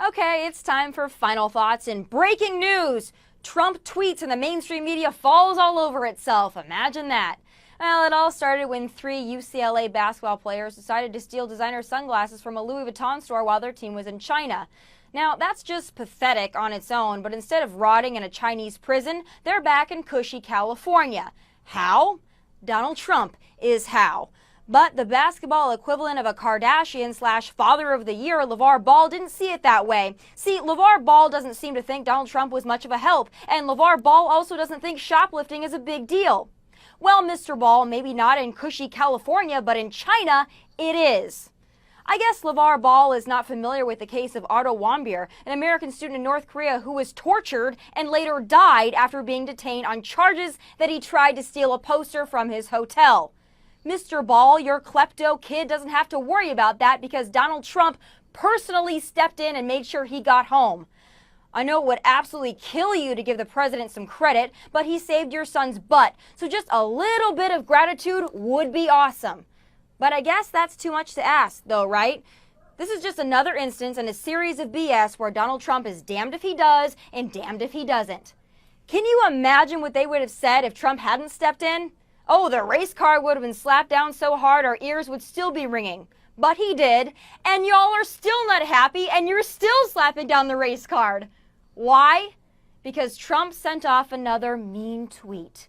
Okay, it's time for final thoughts and breaking news. Trump tweets and the mainstream media falls all over itself. Imagine that. Well, it all started when 3 UCLA basketball players decided to steal designer sunglasses from a Louis Vuitton store while their team was in China. Now, that's just pathetic on its own, but instead of rotting in a Chinese prison, they're back in cushy California. How? Donald Trump is how. But the basketball equivalent of a Kardashian/Father of the Year, LaVar Ball, didn't see it that way. See, LaVar Ball doesn't seem to think Donald Trump was much of a help, and LaVar Ball also doesn't think shoplifting is a big deal. Well, Mr. Ball, maybe not in cushy California, but in China, it is. I guess LaVar Ball is not familiar with the case of Otto Warmbier, an American student in North Korea who was tortured and later died after being detained on charges that he tried to steal a poster from his hotel. Mr. Ball, your klepto kid doesn't have to worry about that because Donald Trump personally stepped in and made sure he got home. I know it would absolutely kill you to give the president some credit, but he saved your son's butt, so just a little bit of gratitude would be awesome. But I guess that's too much to ask, though, right? This is just another instance in a series of BS where Donald Trump is damned if he does and damned if he doesn't. Can you imagine what they would have said if Trump hadn't stepped in? Oh, the race car would have been slapped down so hard our ears would still be ringing. But he did, and y'all are still not happy, and you're still slapping down the race card. Why? Because Trump sent off another mean tweet.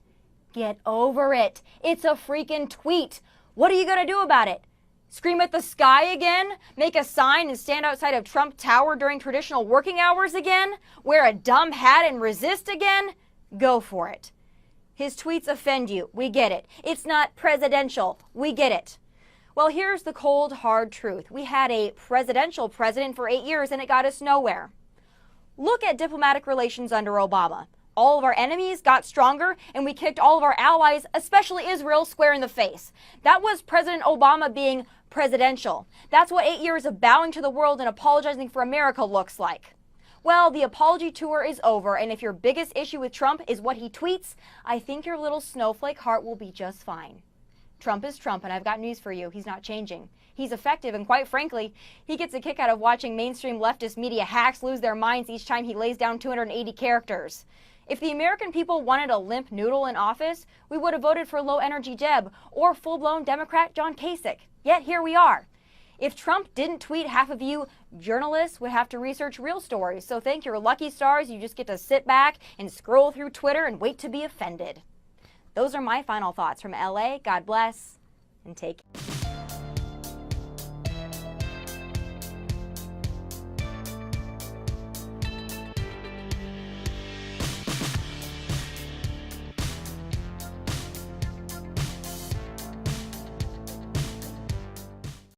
Get over it. It's a freaking tweet. What are you going to do about it? Scream at the sky again? Make a sign and stand outside of Trump Tower during traditional working hours again? Wear a dumb hat and resist again? Go for it. His tweets offend you. We get it. It's not presidential. We get it. Well, here's the cold, hard truth. We had a presidential president for 8 years and it got us nowhere. Look at diplomatic relations under Obama. All of our enemies got stronger and we kicked all of our allies, especially Israel, square in the face. That was President Obama being presidential. That's what 8 years of bowing to the world and apologizing for America looks like. Well, the apology tour is over, and if your biggest issue with Trump is what he tweets, I think your little snowflake heart will be just fine. Trump is Trump, and I've got news for you. He's not changing. He's effective, and quite frankly, he gets a kick out of watching mainstream leftist media hacks lose their minds each time he lays down 280 characters. If the American people wanted a limp noodle in office, we would have voted for low-energy Jeb or full-blown Democrat John Kasich. Yet here we are. If Trump didn't tweet, half of you journalists would have to research real stories. So thank your lucky stars, you just get to sit back and scroll through Twitter and wait to be offended. Those are my final thoughts from LA. God bless and take care.